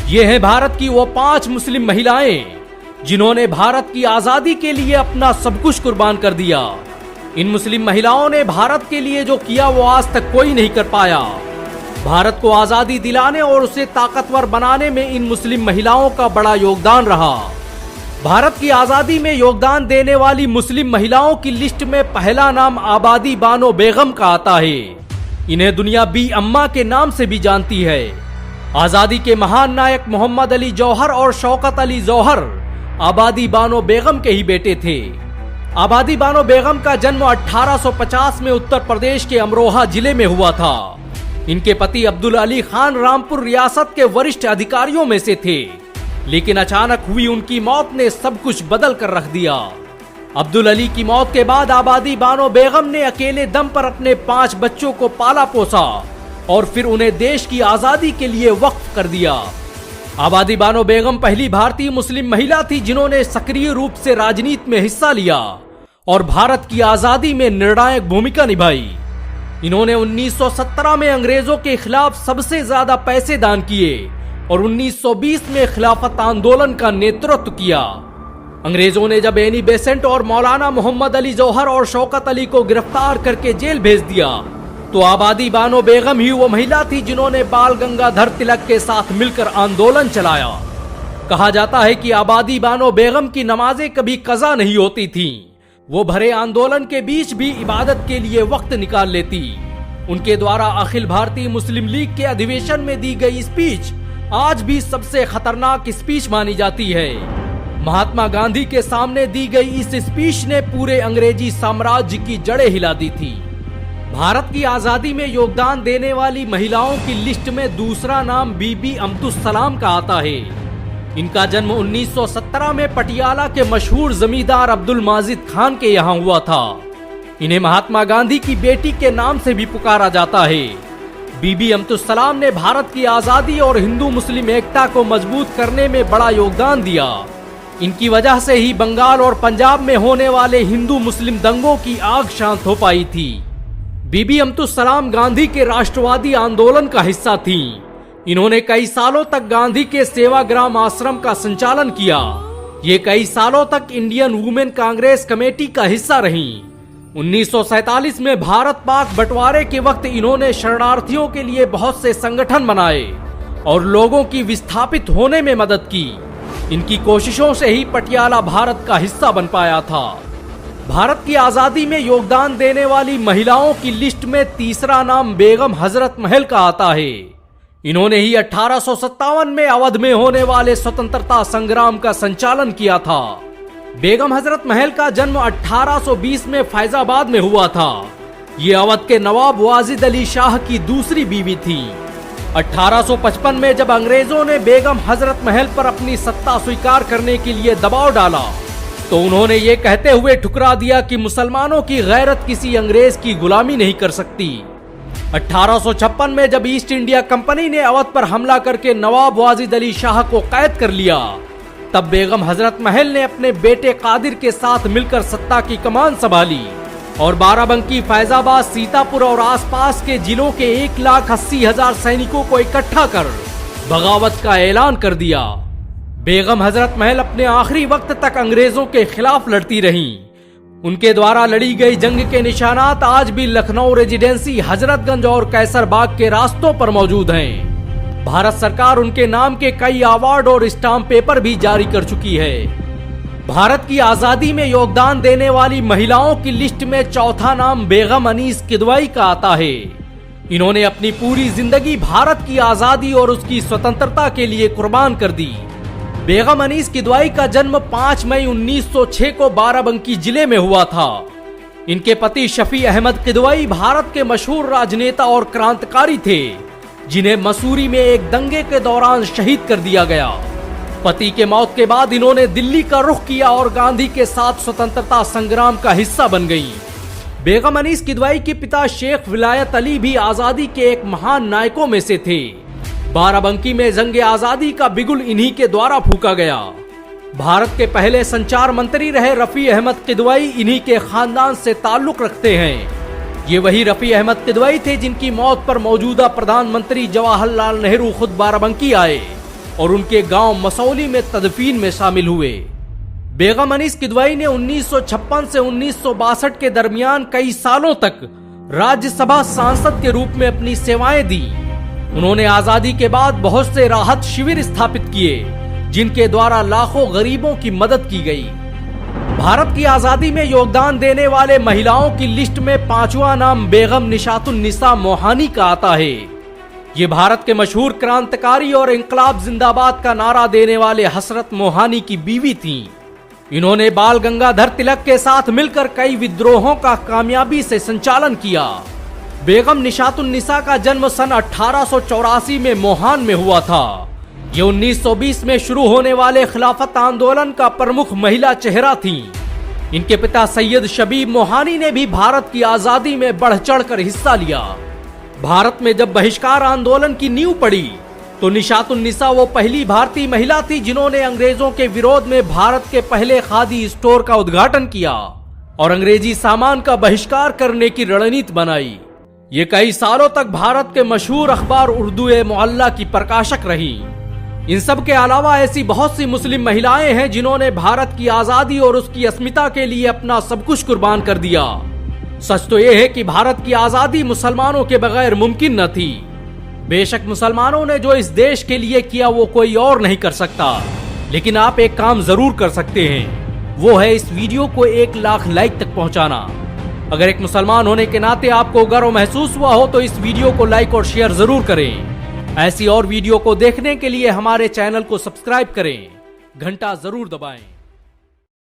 ये हैं भारत की वो 5 मुस्लिम महिलाएं जिन्होंने भारत की आजादी के लिए अपना सब कुछ कुर्बान कर दिया। इन मुस्लिम महिलाओं ने भारत के लिए जो किया वो आज तक कोई नहीं कर पाया। भारत को आजादी दिलाने और उसे ताकतवर बनाने में इन मुस्लिम महिलाओं का बड़ा योगदान रहा। भारत की आजादी में योगदान देने वाली मुस्लिम महिलाओं की लिस्ट में पहला नाम आबादी बानो बेगम का आता है। इन्हें दुनिया बी अम्मा के नाम से भी जानती है। आजादी के महान नायक मोहम्मद अली जौहर और शौकत अली जौहर आबादी बानो बेगम के ही बेटे थे। आबादी बानो बेगम का जन्म 1850 में उत्तर प्रदेश के अमरोहा जिले में हुआ था। इनके पति अब्दुल अली खान रामपुर रियासत के वरिष्ठ अधिकारियों में से थे, लेकिन अचानक हुई उनकी मौत ने सब कुछ बदल कर रख दिया। अब्दुल अली की मौत के बाद आबादी बानो बेगम ने अकेले दम पर अपने 5 बच्चों को पाला पोसा और फिर उन्हें देश की आजादी के लिए वक्फ कर दिया। आबादी बानो बेगम पहली भारतीय मुस्लिम महिला थी जिन्होंने सक्रिय रूप से राजनीति में हिस्सा लिया और भारत की आजादी में निर्णायक भूमिका निभाई। इन्होंने 1917 में अंग्रेजों के खिलाफ सबसे ज्यादा पैसे दान किए और 1920 में खिलाफत आंदोलन का नेतृत्व किया। अंग्रेजों ने जब एनी बेसेंट और मौलाना मोहम्मद अली जौहर और शौकत अली को गिरफ्तार करके जेल भेज दिया तो आबादी बानो बेगम ही वो महिला थी जिन्होंने बाल गंगाधर तिलक के साथ मिलकर आंदोलन चलाया। कहा जाता है कि आबादी बानो बेगम की नमाजें कभी कज़ा नहीं होती थीं। वो भरे आंदोलन के बीच भी इबादत के लिए वक्त निकाल लेती। उनके द्वारा अखिल भारतीय मुस्लिम लीग के अधिवेशन में दी गई स्पीच आज भी सबसे खतरनाक स्पीच मानी जाती है। महात्मा गांधी के सामने दी गई इस स्पीच ने पूरे अंग्रेजी साम्राज्य की जड़ें हिला दी थी। भारत की आजादी में योगदान देने वाली महिलाओं की लिस्ट में दूसरा नाम बीबी अब्दुल सलाम का आता है। इनका जन्म 1917 में पटियाला के मशहूर जमींदार अब्दुल माजिद खान के यहाँ हुआ था। इन्हें महात्मा गांधी की बेटी के नाम से भी पुकारा जाता है। बीबी अब्दुल सलाम ने भारत की आजादी और हिंदू मुस्लिम एकता को मजबूत करने में बड़ा योगदान दिया। इनकी वजह से ही बंगाल और पंजाब में होने वाले हिंदू मुस्लिम दंगों की आग शांत हो पाई थी। बीबी अब्दुल सलाम गांधी के राष्ट्रवादी आंदोलन का हिस्सा थीं। इन्होंने कई सालों तक गांधी के सेवाग्राम आश्रम का संचालन किया। ये कई सालों तक इंडियन वुमेन कांग्रेस कमेटी का हिस्सा रहीं। 1947 में भारत पाक बंटवारे के वक्त इन्होंने शरणार्थियों के लिए बहुत से संगठन बनाए और लोगों की विस्थापित होने में मदद की। इनकी कोशिशों से ही पटियाला भारत का हिस्सा बन पाया था। भारत की आजादी में योगदान देने वाली महिलाओं की लिस्ट में तीसरा नाम बेगम हजरत महल का आता है। इन्होंने ही 1857 में अवध में होने वाले स्वतंत्रता संग्राम का संचालन किया था। बेगम हजरत महल का जन्म 1820 में फैजाबाद में हुआ था। ये अवध के नवाब वाजिद अली शाह की दूसरी बीवी थी। 1855 में जब अंग्रेजों ने बेगम हजरत महल पर अपनी सत्ता स्वीकार करने के लिए दबाव डाला तो उन्होंने ये कहते हुए ठुकरा दिया कि मुसलमानों की गैरत किसी अंग्रेज की गुलामी नहीं कर सकती। 1856 में जब ईस्ट इंडिया कंपनी ने अवध पर हमला करके नवाब वाजिद अली शाह को कैद कर लिया तब बेगम हजरत महल ने अपने बेटे कादिर के साथ मिलकर सत्ता की कमान संभाली और बाराबंकी, फैजाबाद, सीतापुर और आसपास के जिलों के 1,80,000 सैनिकों को इकट्ठा कर बगावत का ऐलान कर दिया। बेगम हजरत महल अपने आखिरी वक्त तक अंग्रेजों के खिलाफ लड़ती रहीं। उनके द्वारा लड़ी गई जंग के निशानात आज भी लखनऊ रेजिडेंसी, हजरतगंज और कैसरबाग के रास्तों पर मौजूद हैं। भारत सरकार उनके नाम के कई अवार्ड और स्टाम्प पेपर भी जारी कर चुकी है। भारत की आजादी में योगदान देने वाली महिलाओं की लिस्ट में चौथा नाम बेगम अनीस किदवाई का आता है। इन्होंने अपनी पूरी जिंदगी भारत की आजादी और उसकी स्वतंत्रता के लिए कुर्बान कर दी। बेगम अनीस किदवाई का जन्म 5 मई 1906 को बाराबंकी जिले में हुआ था। इनके पति शफी अहमद किदवाई भारत के मशहूर राजनेता और क्रांतिकारी थे जिन्हें मसूरी में एक दंगे के दौरान शहीद कर दिया गया। पति के मौत के बाद इन्होंने दिल्ली का रुख किया और गांधी के साथ स्वतंत्रता संग्राम का हिस्सा बन गईं। बेगम अनीस किदवाई के पिता शेख विलायत अली भी आजादी के एक महान नायकों में से थे। बाराबंकी में जंग आजादी का बिगुल इन्हीं के द्वारा फूका गया। भारत के पहले संचार मंत्री रहे रफी अहमद किदवाई इन्हीं के खानदान से ताल्लुक रखते हैं। ये वही रफी अहमद किदवाई थे जिनकी मौत पर मौजूदा प्रधानमंत्री जवाहरलाल नेहरू खुद बाराबंकी आए और उनके गांव मसौली में तदफीन में शामिल हुए। बेगम अनीस किदवई ने 1956 से 1962 के दरमियान कई सालों तक राज्यसभा सांसद के रूप में अपनी सेवाएं दी। उन्होंने आजादी के बाद बहुत से राहत शिविर स्थापित किए, जिनके द्वारा लाखों गरीबों की मदद की गई। भारत की आजादी में योगदान देने वाले महिलाओं की लिस्ट में 5वां नाम बेगम निशातुन्निसा मोहानी का आता है। ये भारत के मशहूर क्रांतिकारी और इंकलाब जिंदाबाद का नारा देने वाले हसरत मोहानी की बीवी थीं। इन्होंने बाल गंगाधर तिलक के साथ मिलकर कई विद्रोहों का कामयाबी से संचालन किया। बेगम निशातुन्निसा का जन्म सन 1884 में मोहान में हुआ था। ये 1920 में शुरू होने वाले खिलाफत आंदोलन का प्रमुख महिला चेहरा थीं। इनके पिता सैयद शबीब मोहानी ने भी भारत की आजादी में बढ़ चढ़कर हिस्सा लिया। भारत में जब बहिष्कार आंदोलन की नींव पड़ी तो निशातुन्निसा वो पहली भारतीय महिला थी जिन्होंने अंग्रेजों के विरोध में भारत के पहले खादी स्टोर का उद्घाटन किया और अंग्रेजी सामान का बहिष्कार करने की रणनीति बनाई। ये कई सालों तक भारत के मशहूर अखबार उर्दू-ए-मुअल्ला की प्रकाशक रही। इन सब के अलावा ऐसी बहुत सी मुस्लिम महिलाएं हैं जिन्होंने भारत की आजादी और उसकी अस्मिता के लिए अपना सब कुछ कुर्बान कर दिया। सच तो यह है कि भारत की आजादी मुसलमानों के बगैर मुमकिन न थी। बेशक मुसलमानों ने जो इस देश के लिए किया वो कोई और नहीं कर सकता, लेकिन आप एक काम जरूर कर सकते हैं, वो है इस वीडियो को 1 लाख लाइक तक पहुंचाना। अगर एक मुसलमान होने के नाते आपको गर्व महसूस हुआ हो तो इस वीडियो को लाइक और शेयर जरूर करें। ऐसी और वीडियो को देखने के लिए हमारे चैनल को सब्सक्राइब करें, घंटा जरूर दबाएं।